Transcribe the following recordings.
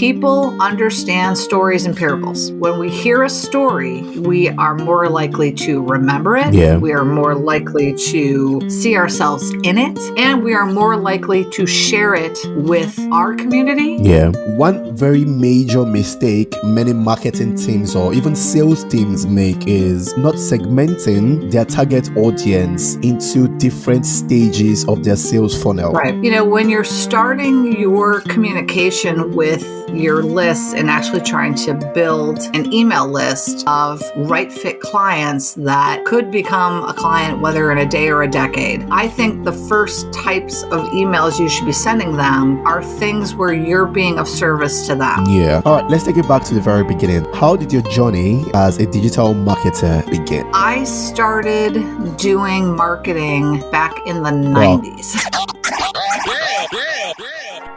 People understand stories and parables. When we hear a story, we are more likely to remember it. Yeah. We are more likely to see ourselves in it. And we are more likely to share it with our community. Yeah. One very major mistake many marketing teams or even sales teams make is not segmenting their target audience into different stages of their sales funnel. Right. When you're starting your communication with your lists and actually trying to build an email list of right fit clients that could become a client, whether in a day or a decade, I think the first types of emails you should be sending them are things where you're being of service to them. Yeah. All right, let's take it back to the very beginning. How did your journey as a digital marketer begin? I started doing marketing back in the 90s.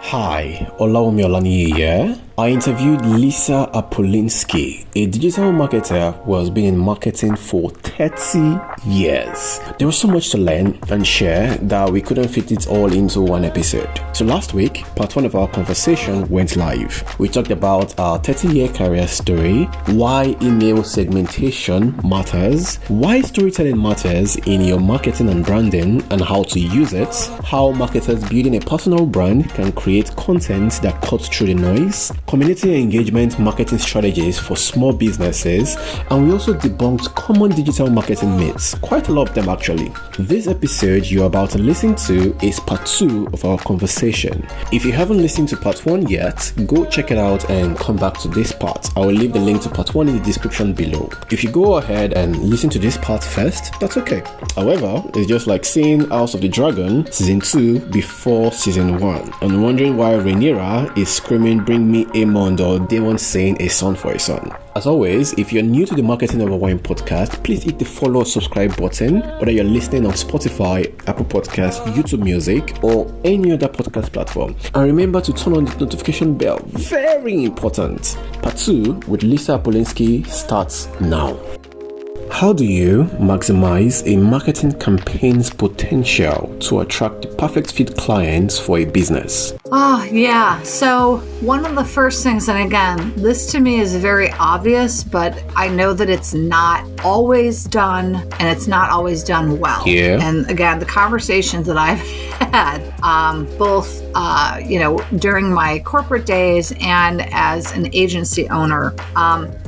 Hi, Olawumi Olaniyi here. I interviewed Lisa Apolinski, a digital marketer who has been in marketing for 30 years. There was so much to learn and share that we couldn't fit it all into one episode. So last week, part 1 of our conversation went live. We talked about our 30-year career story, why email segmentation matters, why storytelling matters in your marketing and branding and how to use it, how marketers building a personal brand can create content that cuts through the noise, community engagement marketing strategies for small businesses, and we also debunked common digital marketing myths, quite a lot of them actually. This episode you're about to listen to is part 2 of our conversation. If you haven't listened to part 1 yet, go check it out and come back to this part. I will leave the link to part 1 in the description below. If you go ahead and listen to this part first, that's okay. However, it's just like seeing House of the Dragon season 2 before season 1 and wondering why Rhaenyra is screaming "Bring me Aemond" or Daemon saying "a son for a son." As always, if you're new to the Marketing Over Wine podcast, please hit the follow or subscribe button, whether you're listening on Spotify, Apple Podcasts, YouTube Music, or any other podcast platform. And remember to turn on the notification bell. Very important. Part 2 with Lisa Apolinski starts now. How do you maximize a marketing campaign's potential to attract the perfect fit clients for a business? Oh, yeah. So one of the first things, and again, this to me is very obvious, but I know that it's not always done and it's not always done well. Yeah. And again, the conversations that I've had, both, during my corporate days and as an agency owner,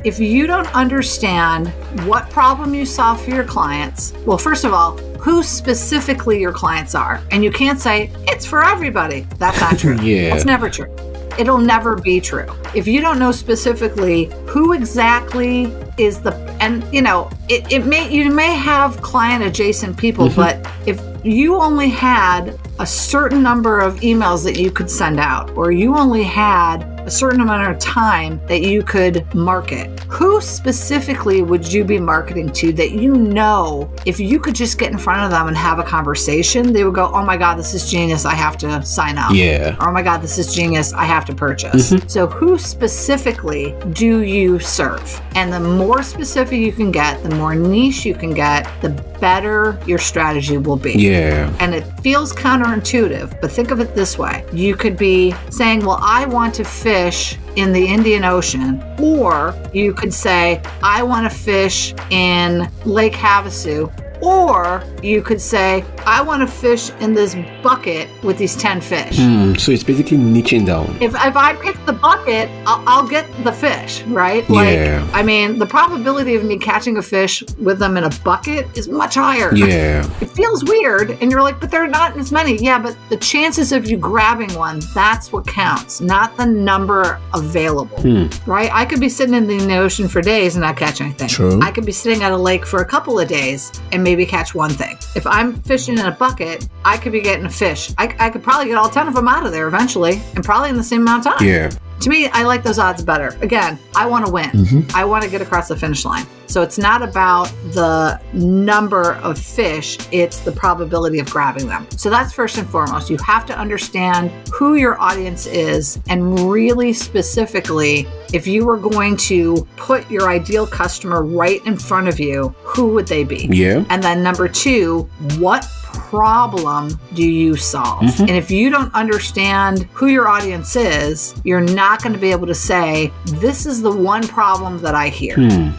if you don't understand what problem you solve for your clients, well, first of all, who specifically your clients are. And you can't say, it's for everybody. That's not true. Yeah. That's never true. It'll never be true. If you don't know specifically who exactly is you may have client adjacent people, but if you only had a certain number of emails that you could send out, or you only had a certain amount of time that you could market, who specifically would you be marketing to that if you could just get in front of them and have a conversation, they would go, oh my God, this is genius, I have to sign up. Yeah. Or, oh my God, this is genius, I have to purchase. So who specifically do you serve? And the more specific you can get, the more niche you can get, the better your strategy will be. Yeah. And it feels counterintuitive, but think of it this way. You could be saying, well, I want to fish in the Indian Ocean, or you could say, I want to fish in Lake Havasu, or you could say, I want to fish in this bucket with these 10 fish. So it's basically niching down. If I pick the bucket, I'll get the fish, right? Yeah. The probability of me catching a fish with them in a bucket is much higher. Yeah. It feels weird, and you're like, but there are not as many. Yeah, but the chances of you grabbing one, that's what counts, not the number available, right? I could be sitting in the ocean for days and not catch anything. True. I could be sitting at a lake for a couple of days and maybe catch one thing. If I'm fishing in a bucket, I could be getting a fish. I could probably get all 10 of them out of there eventually, and probably in the same amount of time. Yeah. To me, I like those odds better. Again, I want to win. I want to get across the finish line. So it's not about the number of fish, it's the probability of grabbing them. So that's first and foremost. You have to understand who your audience is, and really specifically, if you were going to put your ideal customer right in front of you, who would they be? Yeah. And then number 2, what problem do you solve? And if you don't understand who your audience is, you're not going to be able to say, this is the one problem that I hear,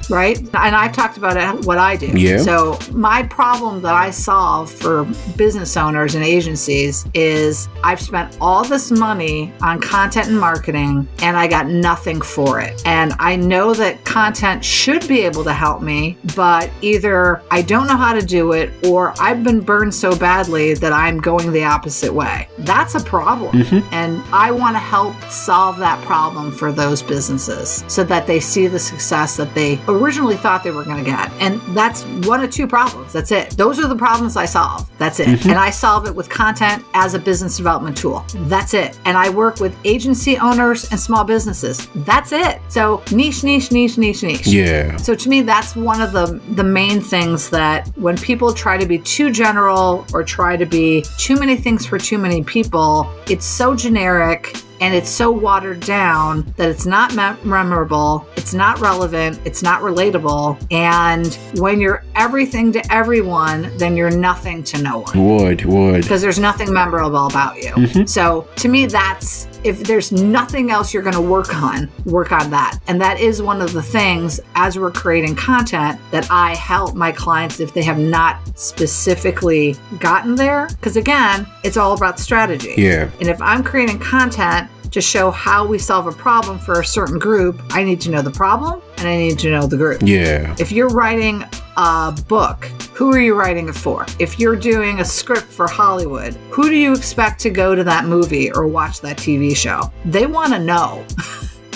right? And I've talked about what I do. Yeah. So my problem that I solve for business owners and agencies is I've spent all this money on content and marketing and I got nothing for it. And I know that content should be able to help me, but either I don't know how to do it or I've been burned so badly that I'm going the opposite way. That's a problem. And I want to help solve that problem for those businesses so that they see the success that they originally thought they were going to get. And that's one of two problems. That's it. Those are the problems I solve. That's it. And I solve it with content as a business development tool. That's it. And I work with agency owners and small businesses. That's it. So niche, niche, niche, niche, niche. Yeah. So to me, that's one of the main things that when people try to be too general or try to be too many things for too many people, it's so generic and it's so watered down that it's not memorable, it's not relevant, it's not relatable. And when you're everything to everyone, then you're nothing to no one. Word. Because there's nothing memorable about you. So to me, that's, if there's nothing else you're going to work on that. And that is one of the things as we're creating content that I help my clients if they have not specifically gotten there. Because again, it's all about strategy. Yeah. And if I'm creating content to show how we solve a problem for a certain group, I need to know the problem and I need to know the group. Yeah. If you're writing a book, who are you writing it for? If you're doing a script for Hollywood, who do you expect to go to that movie or watch that TV show? They want to know.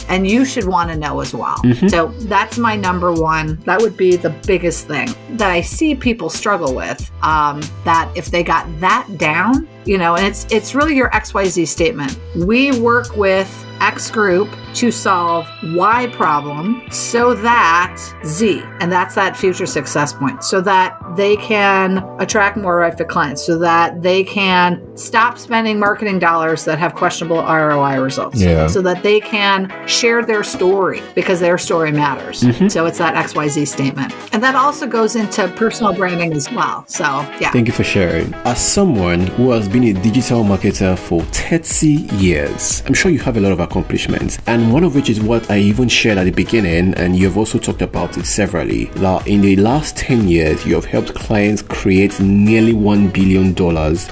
And you should want to know as well. So that's my number one. That would be the biggest thing that I see people struggle with. That if they got that down, and it's really your XYZ statement. We work with X group to solve Y problem so that Z, and that's that future success point, so that they can attract more right fit clients, so that they can stop spending marketing dollars that have questionable ROI results, so that they can share their story because their story matters. So it's that XYZ statement. And that also goes into personal branding as well. So yeah. Thank you for sharing. As someone who has been a digital marketer for 30 years, I'm sure you have a lot of accomplishments. And one of which is what I even shared at the beginning, and you've also talked about it severally. That in the last 10 years, you have helped clients create nearly $1 billion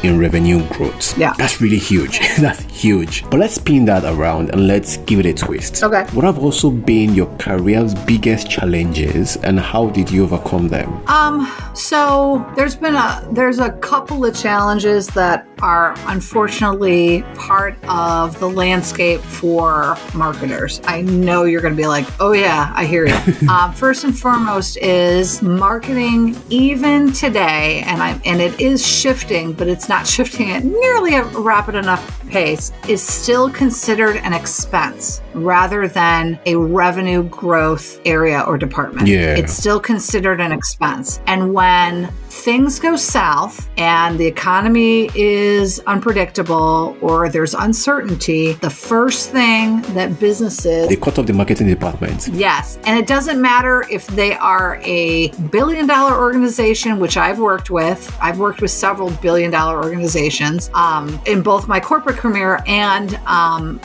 in revenue growth. Yeah. That's really huge. That's huge. But let's spin that around and let's give it a twist. Okay. What have also been your career's biggest challenges and how did you overcome them? So there's a couple of challenges that are unfortunately part of the landscape for marketers. I know you're going to be like, oh yeah, I hear you. First and foremost is marketing, even today, and it is shifting, but it's not shifting at nearly a rapid enough pace, is still considered an expense rather than a revenue growth area or department. Yeah. It's still considered an expense. And when things go south and the economy is unpredictable or there's uncertainty, the first thing that businesses... They cut off the marketing department. Yes. And it doesn't matter if they are a billion-dollar organization, which I've worked with. I've worked with several billion-dollar organizations in both my corporate career and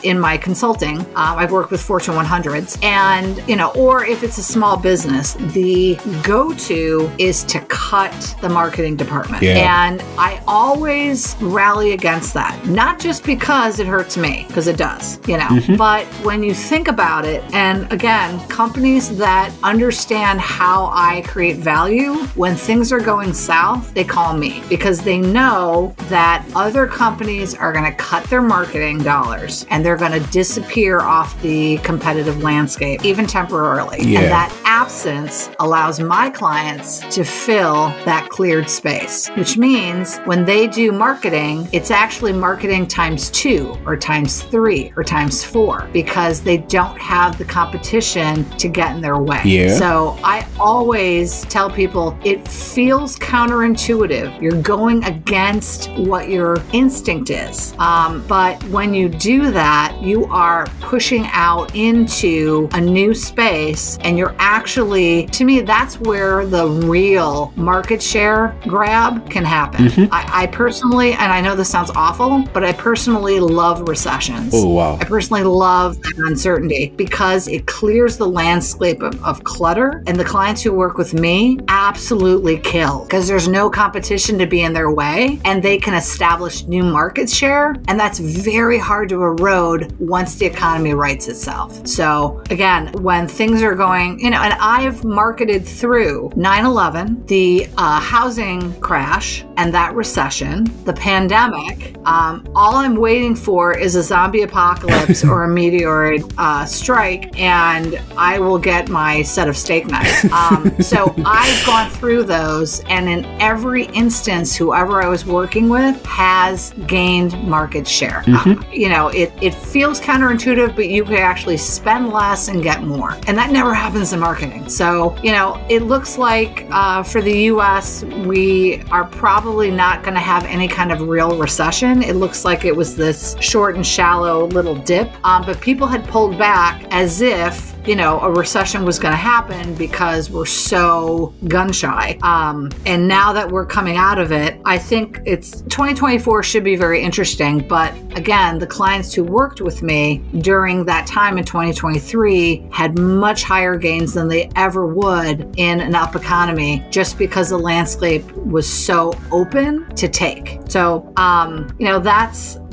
in my consulting. I've worked with Fortune 100s. And, or if it's a small business, the go-to is to cut the marketing department. Yeah. And I always rally against that. Not just because it hurts me, because it does, but when you think about it, and again, companies that understand how I create value, when things are going south, they call me because they know that other companies are going to cut their marketing dollars and they're going to disappear off the competitive landscape, even temporarily. Yeah. And that absence allows my clients to fill that cleared space, which means when they do marketing, it's actually marketing times 2 or times 3 or times 4 because they don't have the competition to get in their way. Yeah. So I always tell people it feels counterintuitive. You're going against what your instinct is. But when you do that, you are pushing out into a new space and you're actually actually, to me, that's where the real market share grab can happen. I personally, and I know this sounds awful, but I personally love recessions. Oh, wow. I personally love that uncertainty because it clears the landscape of clutter, and the clients who work with me absolutely kill because there's no competition to be in their way, and they can establish new market share, and that's very hard to erode once the economy rights itself. So again, when things are going, and I've marketed through 9/11, the housing crash and that recession, the pandemic. All I'm waiting for is a zombie apocalypse or a meteoroid strike, and I will get my set of steak knives. So I've gone through those, and in every instance, whoever I was working with has gained market share. It feels counterintuitive, but you can actually spend less and get more. And that never happens in marketing. So, it looks like for the US, we are probably not going to have any kind of real recession. It looks like it was this short and shallow little dip, but people had pulled back as if a recession was going to happen because we're so gun shy. And now that we're coming out of it, I think 2024 should be very interesting. But again, the clients who worked with me during that time in 2023 had much higher gains than they ever would in an up economy, just because the landscape was so open to take. So,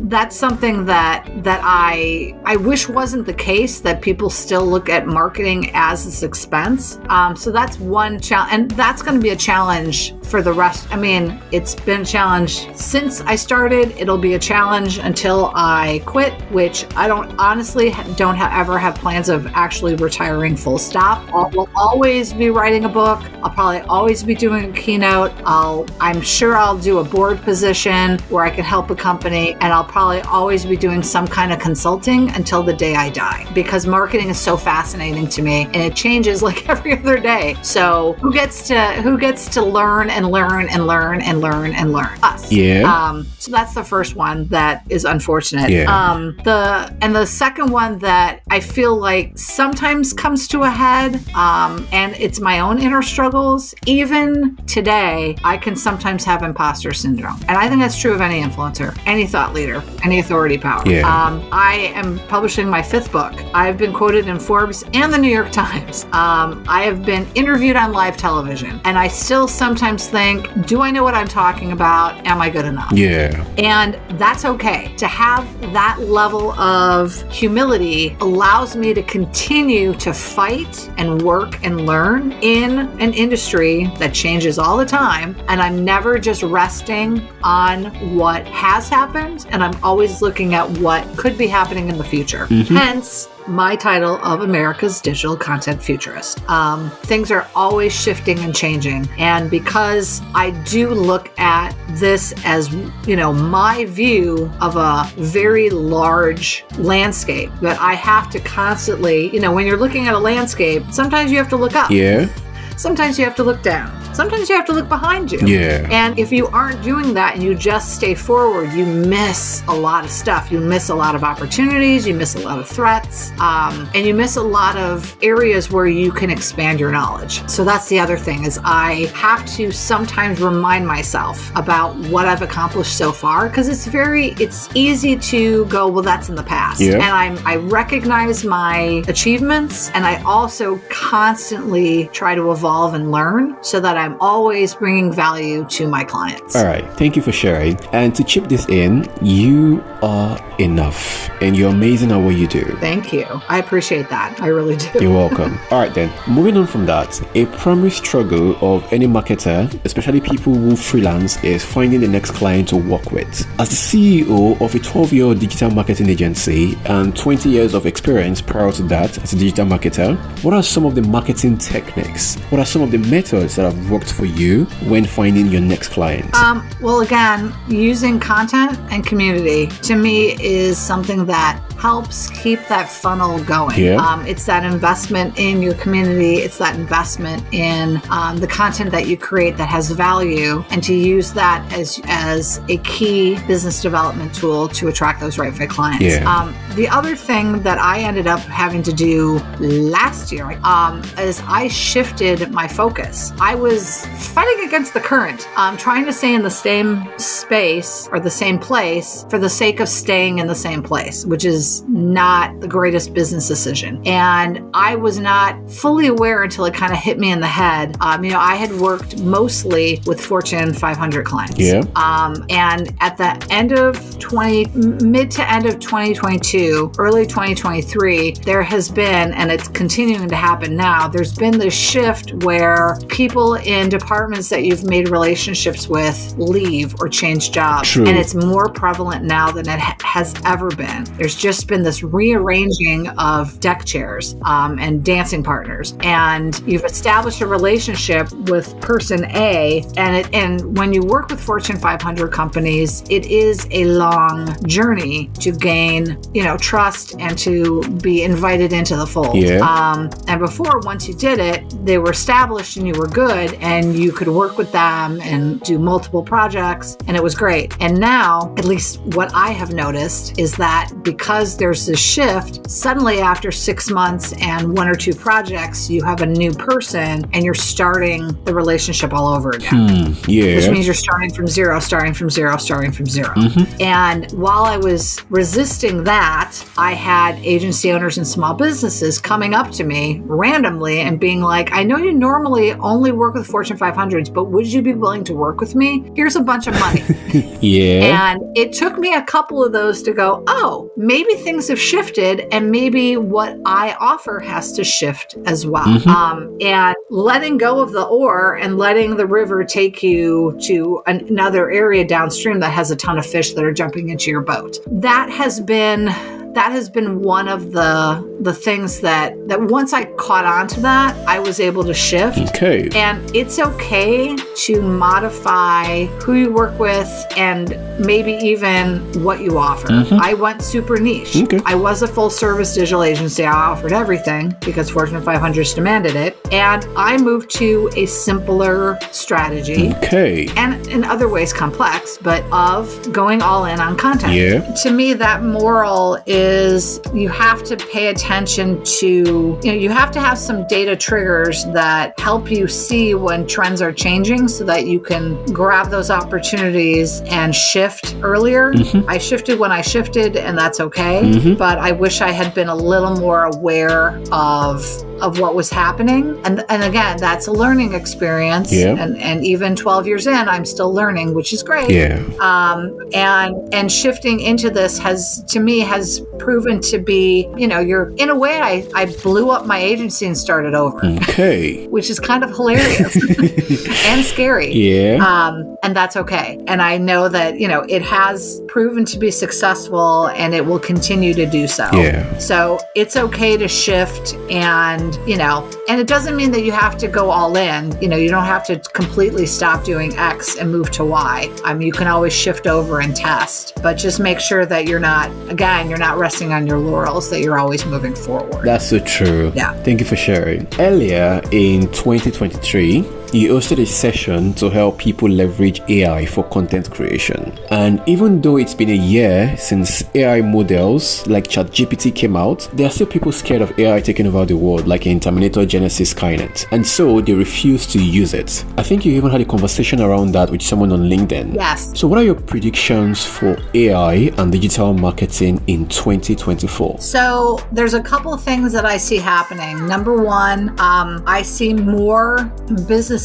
that's something that I wish wasn't the case, that people still look at marketing as this expense. So that's one challenge, and that's going to be a challenge for the rest. I mean, it's been a challenge since I started. It'll be a challenge until I quit, which I don't ever have plans of actually retiring full stop. I'll always be writing a book. I'll probably always be doing a keynote. I'm sure I'll do a board position where I can help a company, and I'll probably always be doing some kind of consulting until the day I die, because marketing is so fascinating to me, and it changes like every other day. So who gets to learn and learn and learn and learn and learn? Us. Yeah. So that's the first one that is unfortunate. Yeah. The second one that I feel like sometimes comes to a head, and it's my own inner struggles. Even today, I can sometimes have imposter syndrome, and I think that's true of any influencer, any thought leader, any authority power. Yeah. I am publishing my 5th book. I've been quoted in Forbes and the New York Times. I have been interviewed on live television, and I still sometimes think, do I know what I'm talking about? Am I good enough? Yeah. And that's okay. To have that level of humility allows me to continue to fight and work and learn in an industry that changes all the time. And I'm never just resting on what has happened, and I'm always looking at what could be happening in the future. Hence, my title of America's Digital Content Futurist. Things are always shifting and changing. And because I do look at this as, my view of a very large landscape, that I have to constantly, when you're looking at a landscape, sometimes you have to look up. Yeah. Sometimes you have to look down. Sometimes you have to look behind you. Yeah. And if you aren't doing that and you just stay forward, you miss a lot of stuff. You miss a lot of opportunities. You miss a lot of threats. And you miss a lot of areas where you can expand your knowledge. So that's the other thing, is I have to sometimes remind myself about what I've accomplished so far, because it's easy to go, well, that's in the past. Yeah. And I recognize my achievements, and I also constantly try to evolve and learn so that I'm always bringing value to my clients. All right. Thank you for sharing. And to chip this in, you are enough, and you're amazing at what you do. Thank you. I appreciate that. I really do. You're welcome. All right, then. Moving on from that, a primary struggle of any marketer, especially people who freelance, is finding the next client to work with. As the CEO of a 12-year digital marketing agency and 20 years of experience prior to that as a digital marketer, what are some of the marketing techniques? What are some of the methods that have worked for you when finding your next client? Well, again, using content and community to me is something that helps keep that funnel going. Yeah. It's that investment in your community. It's that investment in the content that you create that has value, and to use that as a key business development tool to attract those right fit clients. Yeah. The other thing that I ended up having to do last year is I shifted my focus. I was fighting against the current, trying to stay in the same space or the same place for the sake of staying in the same place, which is not the greatest business decision. And I was not fully aware until it kind of hit me in the head. I had worked mostly with Fortune 500 clients. Yeah. And at the mid to end of 2022, early 2023, there has been, and it's continuing to happen now, there's been this shift where people in departments that you've made relationships with leave or change jobs. True. And it's more prevalent now than it has ever been. There's just been this rearranging of deck chairs and dancing partners. And you've established a relationship with person A, and when you work with Fortune 500 companies, it is a long journey to gain, trust and to be invited into the fold. Yeah. And before, once you did it, they were established and you were good and you could work with them and do multiple projects, and it was great. And now, at least what I have noticed is that because there's this shift, suddenly after 6 months and 1 or 2 projects, you have a new person and you're starting the relationship all over again. Yeah. Which means you're starting from zero. Mm-hmm. And while I was resisting that, I had agency owners and small businesses coming up to me randomly and being like, I know you normally only work with Fortune 500s, but would you be willing to work with me? Here's a bunch of money. Yeah. And it took me a couple of those to go, oh, maybe things have shifted and maybe what I offer has to shift as well. Mm-hmm. And letting go of the oar and letting the river take you to another area downstream that has a ton of fish that are jumping into your boat. That has been one of the things that once I caught on to that, I was able to shift. Okay. And it's okay to modify who you work with and maybe even what you offer. Mm-hmm. I went super niche. Okay. I was a full service digital agency. I offered everything because Fortune 500s demanded it. And I moved to a simpler strategy. Okay. And in other ways complex, but of going all in on content. Yeah. To me, that moral is you have to pay attention to, you have to have some data triggers that help you see when trends are changing so that you can grab those opportunities and shift earlier. Mm-hmm. I shifted when I shifted, and that's okay. Mm-hmm. But I wish I had been a little more aware of what was happening. And again, that's a learning experience. Yeah. And even 12 years in, I'm still learning, which is great. Yeah. And shifting into this has proven to be, you're in a way, I blew up my agency and started over. Okay. Which is kind of hilarious and scary. Yeah. And that's okay. And I know that, it has proven to be successful and it will continue to do so. Yeah. So it's okay to shift and it doesn't mean that you have to go all in. You don't have to completely stop doing X and move to Y. You can always shift over and test, but just make sure that you're not resting on your laurels, that you're always moving forward. That's so true. Yeah. Thank you for sharing. Earlier in 2023, you hosted a session to help people leverage AI for content creation. And even though it's been a year since AI models like ChatGPT came out, there are still people scared of AI taking over the world, like in Terminator Genesis Skynet. And so they refuse to use it. I think you even had a conversation around that with someone on LinkedIn. Yes. So what are your predictions for AI and digital marketing in 2024? So there's a couple of things that I see happening. Number one, I see more businesses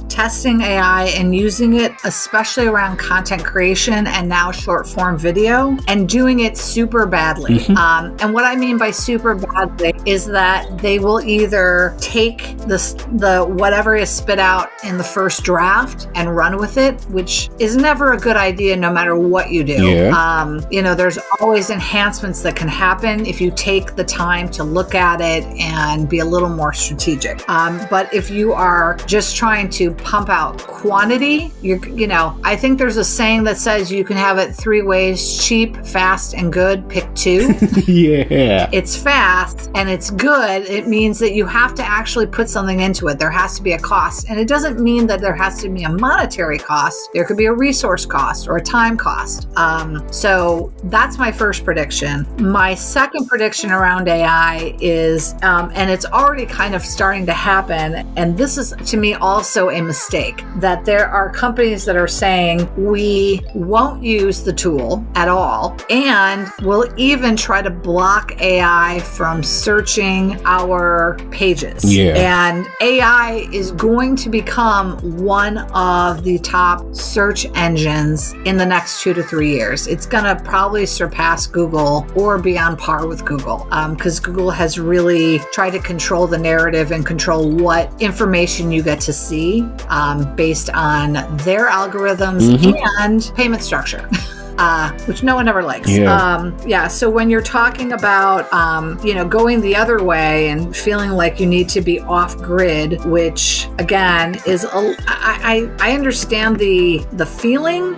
testing AI and using it, especially around content creation and now short form video, and doing it super badly. Mm-hmm. And what I mean by super badly is that they will either take the whatever is spit out in the first draft and run with it, which is never a good idea no matter what you do. Yeah. There's always enhancements that can happen if you take the time to look at it and be a little more strategic. But if you are just just trying to pump out quantity. I think there's a saying that says you can have it 3 ways: cheap, fast, and good. Pick 2. Yeah. It's fast and it's good. It means that you have to actually put something into it. There has to be a cost. And it doesn't mean that there has to be a monetary cost. There could be a resource cost or a time cost. So that's my first prediction. My second prediction around AI is, and it's already kind of starting to happen, and this is to me also a mistake, that there are companies that are saying we won't use the tool at all, and we'll even try to block AI from searching our pages. Yeah. And AI is going to become one of the top search engines in the next 2 to 3 years. It's going to probably surpass Google or be on par with Google, because Google has really tried to control the narrative and control what information you get to see based on their algorithms and payment structure. Which no one ever likes. So when you're talking about, going the other way and feeling like you need to be off grid, which again is, I understand the feeling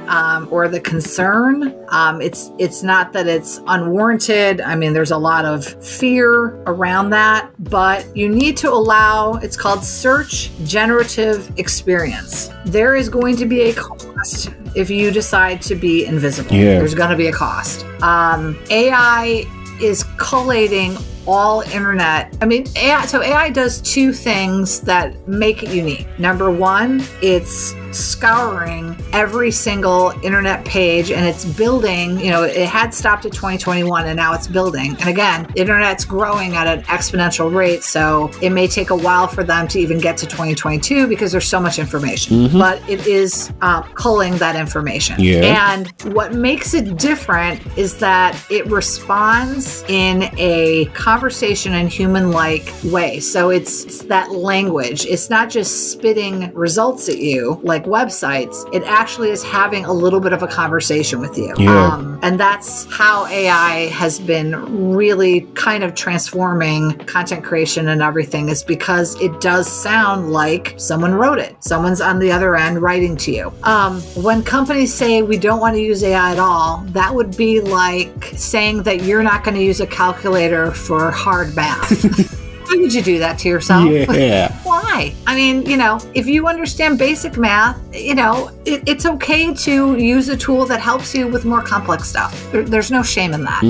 or the concern. It's not that it's unwarranted. I mean, there's a lot of fear around that, but you need to allow, it's called search generative experience. There is going to be a cost if you decide to be invisible. There's going to be a cost. AI is collating all internet. I mean, AI does 2 things that make it unique. Number 1, it's scouring every single internet page, and it's building, it had stopped at 2021 and now it's building. And again, the internet's growing at an exponential rate, so it may take a while for them to even get to 2022 because there's so much information, but it is culling that information. And what makes it different is that it responds in a conversation and human-like way. So it's that language. It's not just spitting results at you like websites. It actually is having a little bit of a conversation with you. And that's how AI has been really kind of transforming content creation and everything, is because it does sound like someone wrote it. Someone's on the other end writing to you. When companies say we don't want to use AI at all, that would be like saying that you're not going to use a calculator for hard math. Why would you do that to yourself? Why? I mean, if you understand basic math, it's okay to use a tool that helps you with more complex stuff. There's no shame in that.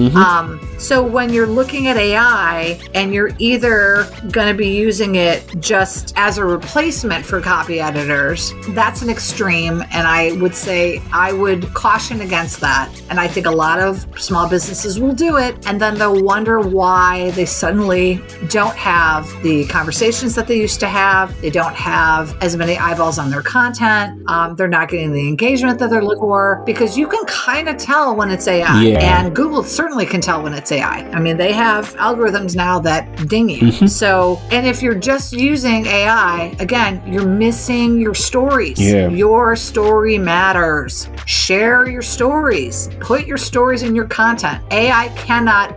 So when you're looking at AI and you're either going to be using it just as a replacement for copy editors, that's an extreme. And I would say I would caution against that. And I think a lot of small businesses will do it. And then they'll wonder why they suddenly don't have the conversations that they used to have. They don't have as many eyeballs on their content. They're not getting the engagement that they're looking for, because you can kind of tell when it's AI. And Google certainly can tell when it's AI. I mean, they have algorithms now that ding you. So, and if you're just using AI, again, you're missing your stories. Your story matters. Share your stories. Put your stories in your content. AI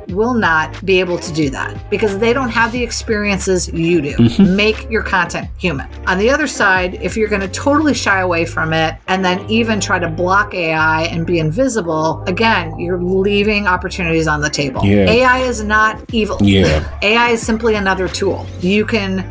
will not be able to do that because they don't have the experiences you do. Make your content human. On the other side, if you're going to totally shy away from it and then even try to block AI and be invisible, again, you're leaving opportunities on the table. AI is not evil. AI is simply another tool. You can,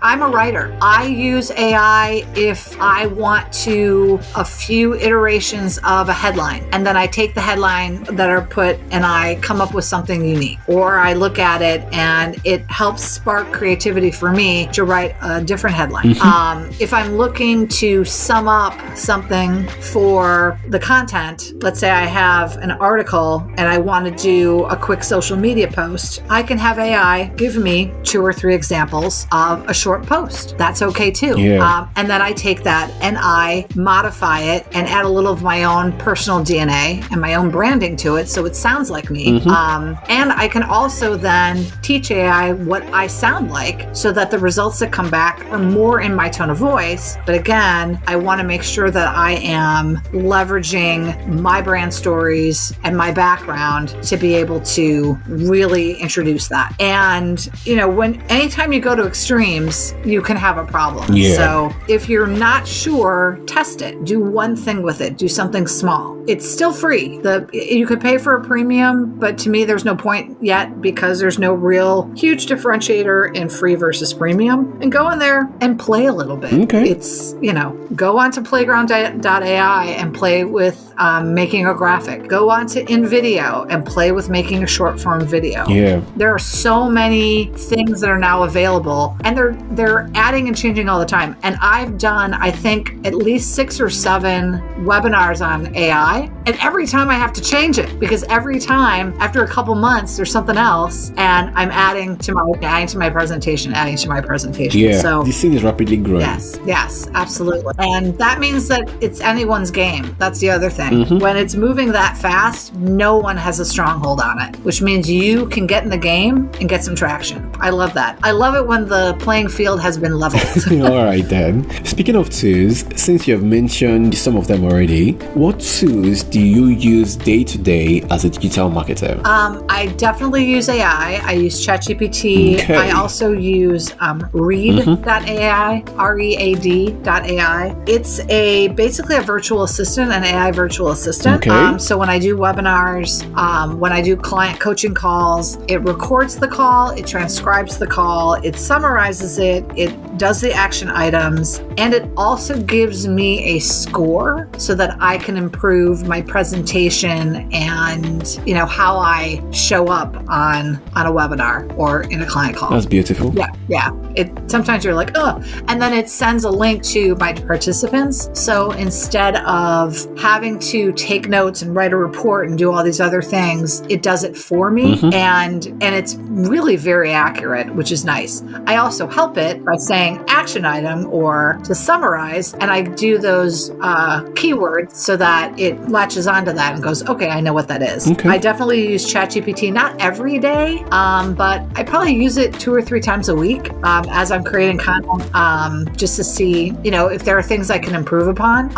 I'm a writer. I use AI if I want to a few iterations of a headline, and then I take the headline that are put and I come up with something unique, or I look at it and it helps spark creativity for me to write a different headline. If I'm looking to sum up something for the content, let's say I have an article and I want to do a quick social media post, I can have AI give me 2 or 3 examples of a short post. That's okay too. And then I take that and I modify it and add a little of my own personal DNA and my own branding to it so it sounds like me. And I can also then teach AI what I sound like so that the results that come back back or more in my tone of voice. But again, I want to make sure that I am leveraging my brand stories and my background to be able to really introduce that. And, anytime you go to extremes, you can have a problem. Yeah. So if you're not sure, test it. Do one thing with it. Do something small. It's still free. You could pay for a premium, but to me, there's no point yet because there's no real huge differentiator in free versus premium. And go in there and play a little bit. Okay. It's, go onto playground.ai and play with making a graphic. Go onto InVideo and play with making a short form video. Yeah. There are so many things that are now available, and they're adding and changing all the time. And I've done, I think, at least 6 or 7 webinars on AI. And every time I have to change it because every time after a couple months, there's something else and I'm adding to my presentation. Yeah. So this thing is rapidly growing. Yes, absolutely. And that means that it's anyone's game. That's the other thing. When it's moving that fast, no one has a stronghold on it, which means you can get in the game and get some traction. I love that. I love it when the playing field has been leveled. All right then. Speaking of tools, since you have mentioned some of them already, what tools do you use day to day as a digital marketer? I definitely use AI. I use ChatGPT. Okay. I also use Read.ai, READ.ai. It's basically a virtual assistant, an AI virtual assistant. Okay. So when I do webinars, when I do client coaching calls, it records the call, it transcribes the call, it summarizes it, it does the action items, and it also gives me a score so that I can improve my presentation and, how I show up on a webinar or in a client call. That's beautiful. Yeah. Sometimes you're like, oh, and then it sends a link to my participants. So instead of having to take notes and write a report and do all these other things, it does it for me. And it's really very accurate, which is nice. I also help it by saying action item or to summarize, and I do those keywords so that it latches onto that and goes, okay, I know what that is. Okay. I definitely use ChatGPT, not every day, but I probably use it 2 or 3 times a week as I'm creating content, just to see, if there are things I can improve upon.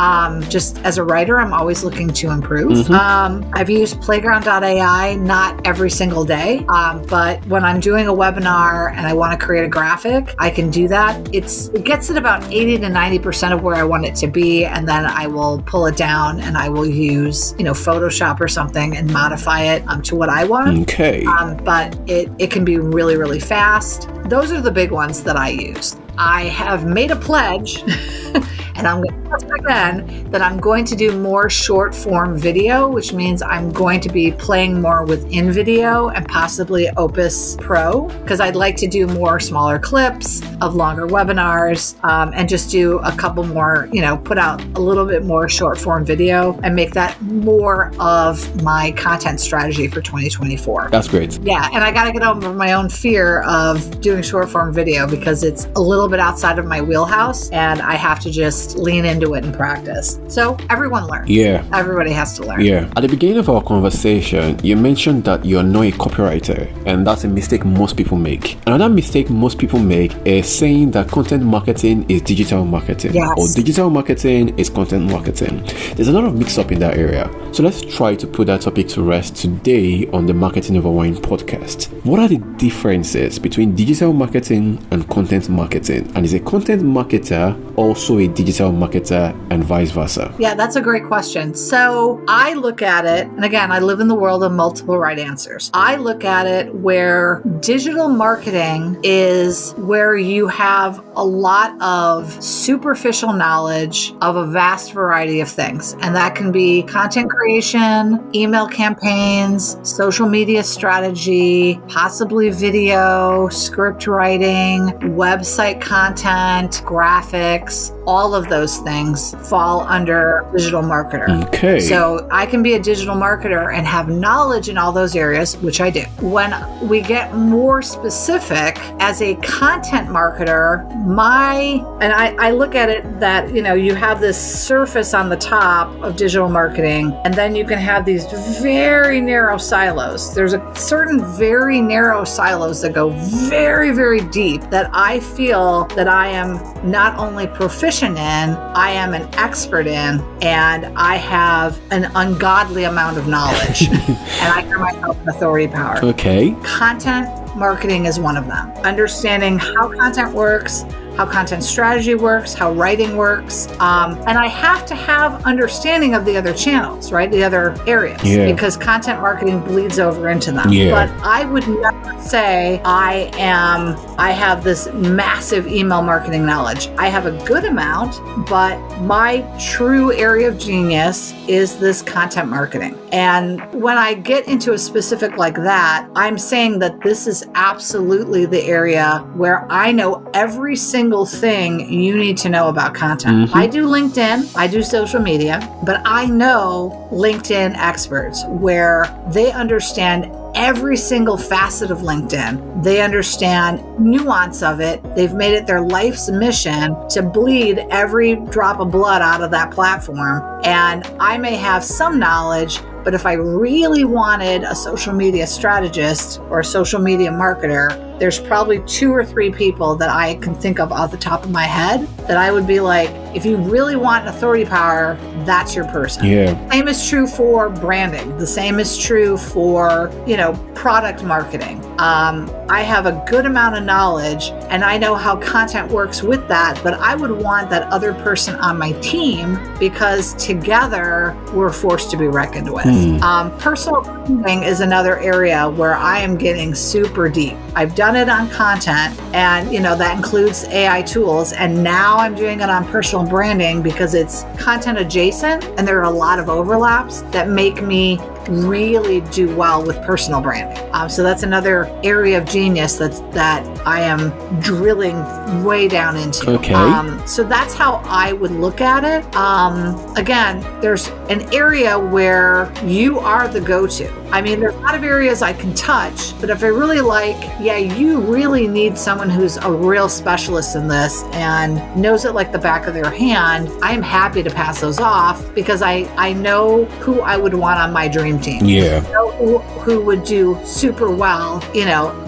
Just as a writer, I'm always looking to improve. I've used playground.ai not every single day, but when I'm doing a webinar and I want to create a graphic, I can do that. It gets it about 80 to 90% of where I want it to be, and then I will pull it down and I will use, Photoshop or something and modify it to what I want. Okay. But it can be really, really fast. Those are the big ones that I use. I have made a pledge, and I'm going to tell again that I'm going to do more short form video, which means I'm going to be playing more with InVideo and possibly Opus Pro, because I'd like to do more smaller clips of longer webinars, and just do a couple more, put out a little bit more short form video and make that more of my content strategy for 2024. That's great. Yeah, and I got to get over my own fear of doing short form video because it's a little bit outside of my wheelhouse and I have to just lean into it and practice. So everyone learns. Yeah. Everybody has to learn. Yeah. At the beginning of our conversation, you mentioned that you're not a copywriter, and that's a mistake most people make. Another mistake most people make is saying that content marketing is digital marketing, Yes. or digital marketing is content marketing. There's a lot of mix-up in that area. So let's try to put that topic to rest today on the Marketing Over Wine podcast. What are the differences between digital marketing and content marketing? And is a content marketer also a digital marketer and vice versa? Yeah, that's a great question. So I look at it, and again, I live in the world of multiple right answers. I look at it where digital marketing is where you have a lot of superficial knowledge of a vast variety of things. And that can be content creation, email campaigns, social media strategy, possibly video, script writing, website content, graphics, all of those things fall under digital marketer. Okay. So I can be a digital marketer and have knowledge in all those areas, which I do. When we get more specific as a content marketer, I look at it that, you have this surface on the top of digital marketing, and then you can have these very narrow silos. There's a certain very narrow silos that go very, very deep that I feel that I am not only proficient in, I am an expert in, and I have an ungodly amount of knowledge. And I hear myself in authority power. Okay. Content marketing is one of them. Understanding how content works, how content strategy works, how writing works. And I have to have understanding of the other channels, right? The other areas, because content marketing bleeds over into them. Yeah. But I would never say I have this massive email marketing knowledge. I have a good amount, but my true area of genius is this content marketing. And when I get into a specific like that, I'm saying that this is absolutely the area where I know every single thing you need to know about content. I do LinkedIn, I do social media, but I know LinkedIn experts where they understand every single facet of LinkedIn. They understand nuance of it. They've made it their life's mission to bleed every drop of blood out of that platform. And I may have some knowledge, but if I really wanted a social media strategist or a social media marketer, there's probably 2 or 3 people that I can think of off the top of my head that I would be like, if you really want authority power, that's your person. Yeah. Same is true for branding. The same is true for, product marketing. I have a good amount of knowledge and I know how content works with that, but I would want that other person on my team because together we're forced to be reckoned with. Personal branding is another area where I am getting super deep. I've done it on content and, that includes AI tools. And now I'm doing it on personal branding because it's content adjacent and there are a lot of overlaps that make me really do well with personal branding. So that's another area of genius that I am drilling way down into. Okay. So that's how I would look at it. Again, there's an area where you are the go-to. I mean, there's a lot of areas I can touch, but if I really you really need someone who's a real specialist in this and knows it like the back of their hand, I'm happy to pass those off because I know who I would want on my dream team. Yeah. I know who would do super well,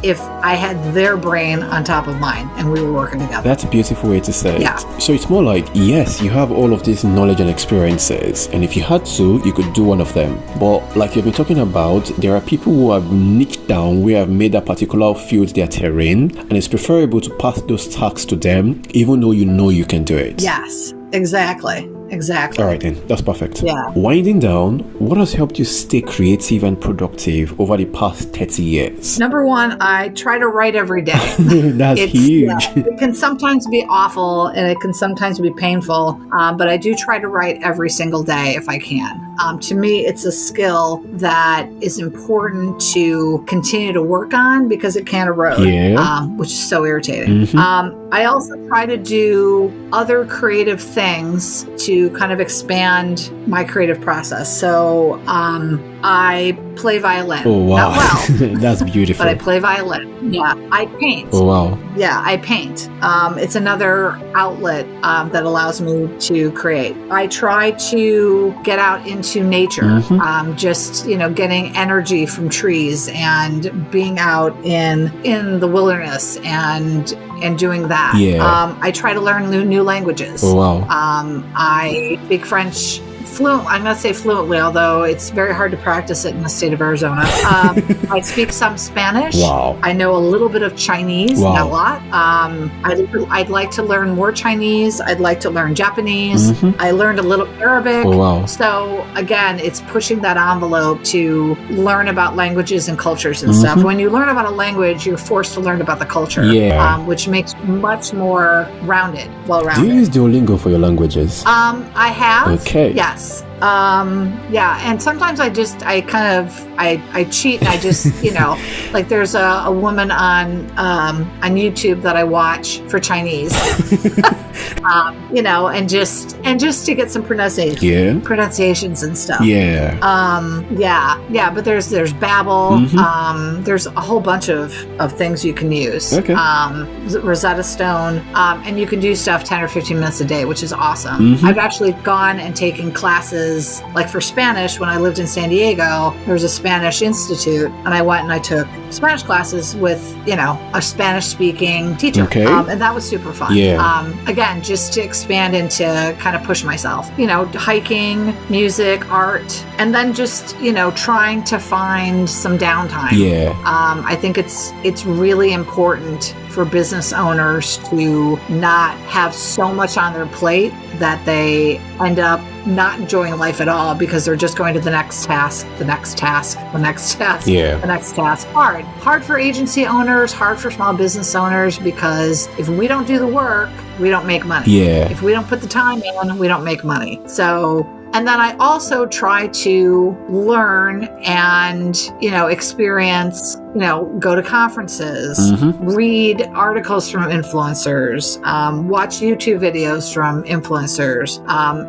if I had their brain on top of mine and we were working together. That's a beautiful way to say Yeah. it. So it's more like, yes, you have all of this knowledge and experiences, and if you had to, you could do one of them. But like you've been talking about, there are people who have niched down, who have made that particular field their terrain, and it's preferable to pass those tasks to them, even though you know you can do it. Yes, exactly. All right then, that's perfect. Yeah. Winding down, what has helped you stay creative and productive over the past 30 years? Number one, I try to write every day. That's huge. It can sometimes be awful and it can sometimes be painful, but I do try to write every single day if I can. To me, it's a skill that is important to continue to work on because it can erode, which is so irritating. I also try to do other creative things to kind of expand my creative process. So I play violin. Oh, wow. Not well. That's beautiful. But I play violin. Yeah. I paint. Oh, wow. Yeah, I paint. It's another outlet that allows me to create. I try to get out into nature, just, getting energy from trees and being out in the wilderness and doing that. Yeah. I try to learn new languages. Oh, wow. I speak French fluent. I'm going to say fluently, although it's very hard to practice it in the state of Arizona. I speak some Spanish. Wow. I know a little bit of Chinese, wow. not a lot. I'd like to learn more Chinese. I'd like to learn Japanese. I learned a little Arabic. Oh, wow. So again, it's pushing that envelope to learn about languages and cultures and stuff. When you learn about a language, you're forced to learn about the culture, which makes you much more well-rounded. Do you use Duolingo for your languages? I have. Okay. Yes. And sometimes I cheat and I just, like there's a woman on YouTube that I watch for Chinese. And just to get some pronunciations and stuff. Yeah. But there's Babbel. There's a whole bunch of things you can use. Okay. Rosetta Stone, and you can do stuff 10 or 15 minutes a day, which is awesome. I've actually gone and taken classes, like for Spanish. When I lived in San Diego, there was a Spanish institute, and I went and I took Spanish classes with a Spanish speaking teacher. Okay. And that was super fun. Again, just to expand into kind of push myself, hiking, music, art, and then just trying to find some downtime. I think it's really important for business owners to not have so much on their plate that they end up not enjoying life at all because they're just going to the next task. Hard for agency owners, hard for small business owners, because if we don't do the work, we don't make money. If we don't put the time in, we don't make money. And then I also try to learn and, experience, go to conferences, read articles from influencers, watch YouTube videos from influencers,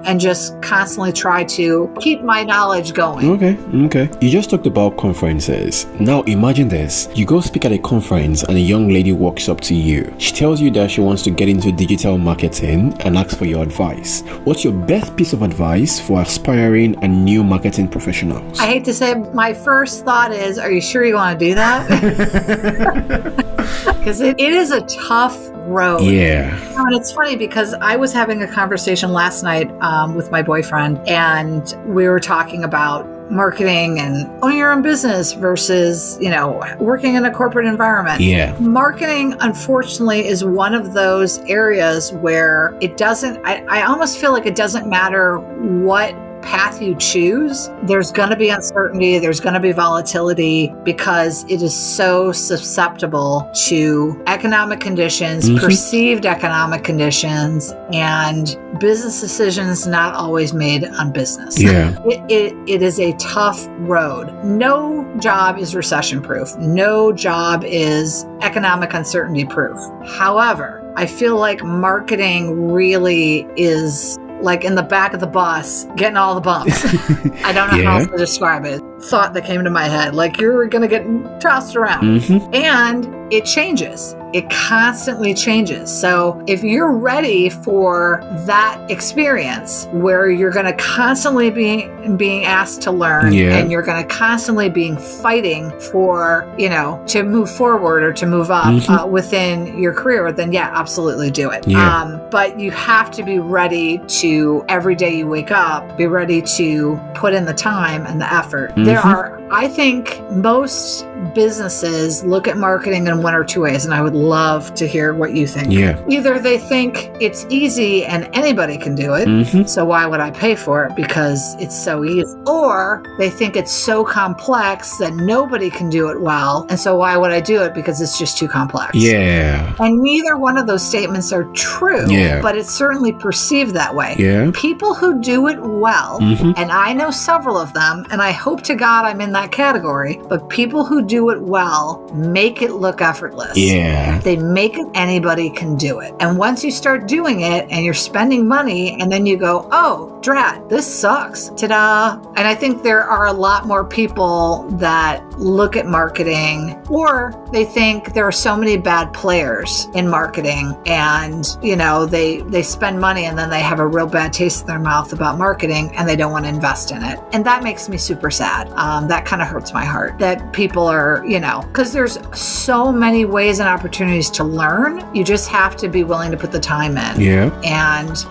and just constantly try to keep my knowledge going. Okay. You just talked about conferences. Now imagine this. You go speak at a conference and a young lady walks up to you. She tells you that she wants to get into digital marketing and asks for your advice. What's your best piece of advice for aspiring and new marketing professionals? I hate to say, my first thought is, are you sure you want to do that? Because it is a tough road. And it's funny because I was having a conversation last night with my boyfriend, and we were talking about marketing and owning your own business versus, working in a corporate environment. Marketing, unfortunately, is one of those areas where it doesn't, I almost feel like it doesn't matter what path you choose, there's going to be uncertainty, there's going to be volatility, because it is so susceptible to economic conditions, perceived economic conditions, and business decisions not always made on business. It is a tough road. No job is recession proof. No job is economic uncertainty proof. However, I feel like marketing really is like in the back of the bus, getting all the bumps. I don't know how else to describe it. Thought that came to my head, like you're going to get tossed around. And it changes. It constantly changes. So if you're ready for that experience where you're going to constantly being asked to learn, and you're going to constantly being fighting for, to move forward or to move up within your career, then absolutely do it. But you have to be ready to, every day you wake up, be ready to put in the time and the effort. There are, I think most businesses look at marketing in one or two ways, and I would love to hear what you think. Either they think it's easy and anybody can do it, so why would I pay for it because it's so easy? Or they think it's so complex that nobody can do it well, and so why would I do it because it's just too complex? And neither one of those statements are true, but it's certainly perceived that way. People who do it well, and I know several of them, and I hope to God I'm in that category, but people who do it well make it look effortless. They make it, anybody can do it. And once you start doing it and you're spending money and then you go, oh, drat, this sucks. Ta-da. And I think there are a lot more people that look at marketing, or they think there are so many bad players in marketing, and they spend money and then they have a real bad taste in their mouth about marketing and they don't want to invest in it. And that makes me super sad. That kind of hurts my heart that people are, because there's so many ways and opportunities to learn. You just have to be willing to put the time in. And,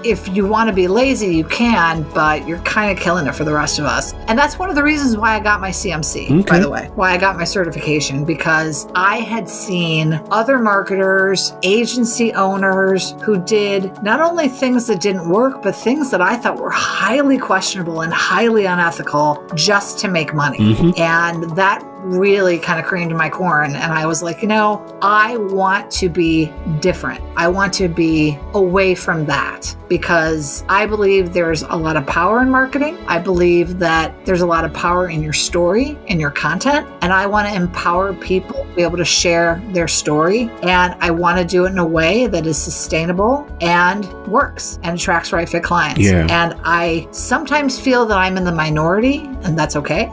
if you want to be lazy, you can, but you're kind of killing it for the rest of us. And that's one of the reasons why I got my CMC, by the way, why I got my certification, because I had seen other marketers, agency owners who did not only things that didn't work, but things that I thought were highly questionable and highly unethical just to make money. And that really kind of creamed my corn. And I was like, I want to be different. I want to be away from that because I believe there's a lot of power in marketing. I believe that there's a lot of power in your story, in your content. And I want to empower people to be able to share their story. And I want to do it in a way that is sustainable and works and attracts right fit clients. Yeah. And I sometimes feel that I'm in the minority, and that's okay.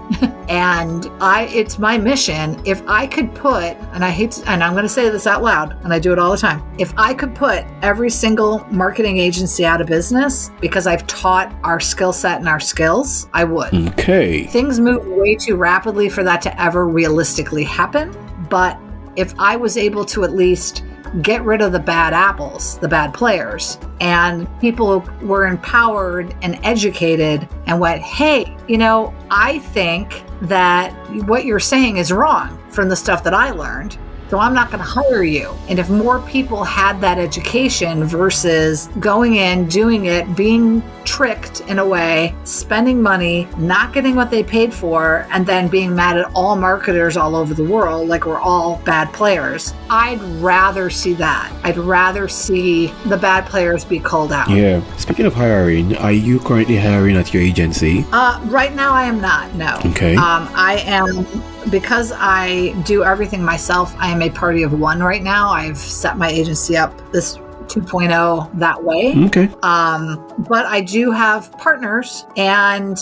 And it's my mission. If I could put, and I'm going to say this out loud, and I do it all the time. If I could put every single marketing agency out of business because I've taught our skill set and our skills, I would. Okay. Things move way too rapidly for that to ever realistically happen. But if I was able to at least get rid of the bad apples, the bad players, and people were empowered and educated and went, hey, I think that what you're saying is wrong from the stuff that I learned. So I'm not going to hire you. And if more people had that education versus going in, doing it, being tricked in a way, spending money, not getting what they paid for, and then being mad at all marketers all over the world like we're all bad players, I'd rather see that. I'd rather see the bad players be called out. Yeah. Speaking of hiring, are you currently hiring at your agency? Right now I am not, no. Okay. I am... Because I do everything myself, I am a party of one right now. I've set my agency up this 2.0 that way. Okay. But I do have partners. And,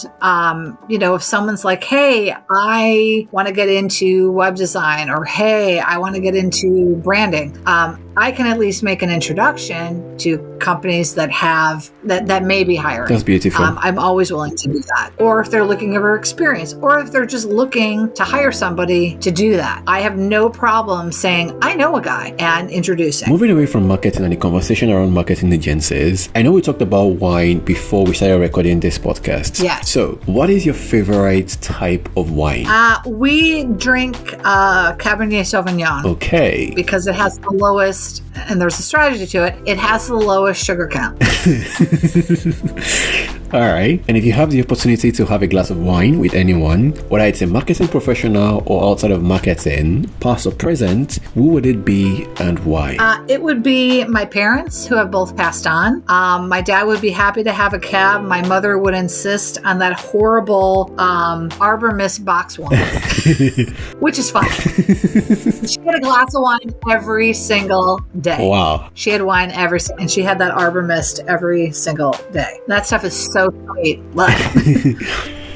if someone's like, hey, I want to get into web design, or hey, I want to get into branding, I can at least make an introduction to companies that have that may be hiring. That's beautiful. I'm always willing to do that. Or if they're looking for experience, or if they're just looking to hire somebody to do that, I have no problem saying, I know a guy, and introducing. Moving away from marketing and the conversation around marketing agencies, I know we talked about wine before we started recording this podcast. Yes. So what is your favorite type of wine? We drink Cabernet Sauvignon. Okay. Because it has the lowest, and there's a strategy to it, it has the lowest sugar count. All right. And if you have the opportunity to have a glass of wine with anyone, whether it's a marketing professional or outside of marketing, past or present, who would it be and why? It would be my parents, who have both passed on. My dad would be happy to have a cab. My mother would insist on that horrible Arbor Mist box wine, which is fine. She had a glass of wine every single day. Wow. She had wine and she had that Arbor Mist every single day. That stuff is so sweet. Love.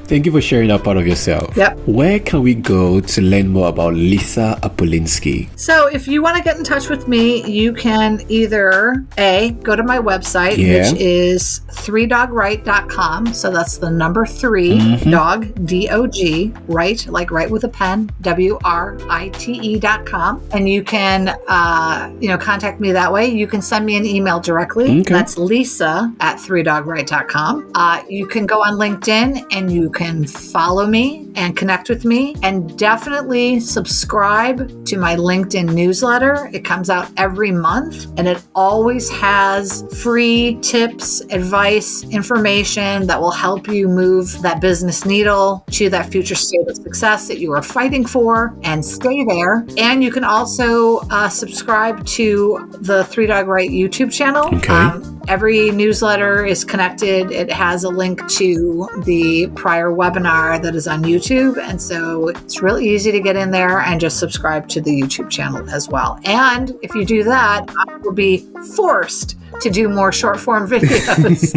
Thank you for sharing that part of yourself. Yep. Where can we go to learn more about Lisa Apolinski? So if you want to get in touch with me, you can either go to my website, which is 3dogright.com. So that's the number 3, dog, D-O-G, right, like write with a pen, WRITE.com. And you can, contact me that way. You can send me an email directly. Okay. That's Lisa at 3dogright.com. You can go on LinkedIn and you can follow me and connect with me, and definitely subscribe to my LinkedIn newsletter. It comes out every month, and it always has free tips, advice, information that will help you move that business needle to that future state of success that you are fighting for, and stay there. And you can also subscribe to the 3Dog Right YouTube channel. Okay. Every newsletter is connected. It has a link to the prior webinar that is on YouTube. And so it's real easy to get in there and just subscribe to the YouTube channel as well. And if you do that, I will be forced to do more short form videos.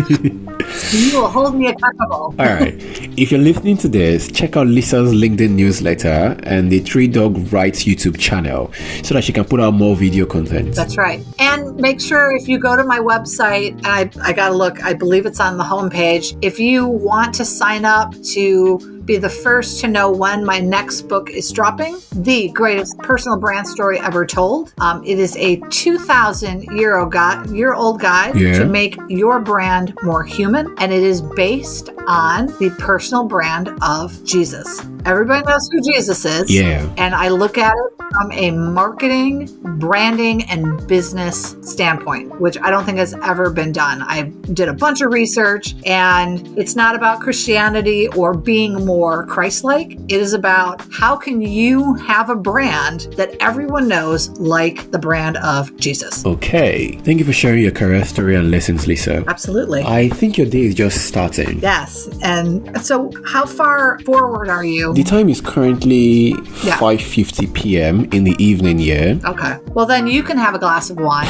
So you will hold me accountable. All right. If you're listening to this, check out Lisa's LinkedIn newsletter and the 3Dog Rights YouTube channel so that she can put out more video content. That's right. And make sure if you go to my website, and I got to look, I believe it's on the homepage. If you want to sign up to be the first to know when my next book is dropping, The Greatest Personal Brand Story Ever Told. It is a 2,000-year-old guide to make your brand more human, and it is based on the personal brand of Jesus. Everybody knows who Jesus is. Yeah. And I look at it from a marketing, branding, and business standpoint, which I don't think has ever been done. I did a bunch of research, and it's not about Christianity or being more Christ-like. It is about how can you have a brand that everyone knows, like the brand of Jesus. Okay. Thank you for sharing your career story and lessons, Lisa. Absolutely. I think your day is just starting. Yes. And so how far forward are you? The time is currently 5:50 p.m. in the evening, yeah? Okay. Well, then you can have a glass of wine.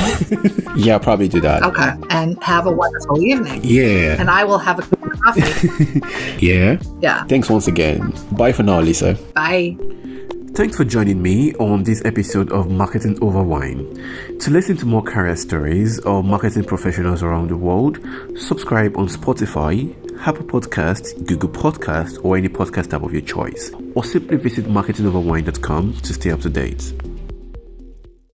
Yeah, I'll probably do that. Okay. And have a wonderful evening. Yeah. And I will have a cup of coffee. Yeah? Yeah. Thanks once again. Bye for now, Lisa. Bye. Thanks for joining me on this episode of Marketing Over Wine. To listen to more career stories of marketing professionals around the world, subscribe on Spotify, Apple Podcasts, Google Podcasts, or any podcast app of your choice. Or simply visit marketingoverwine.com to stay up to date.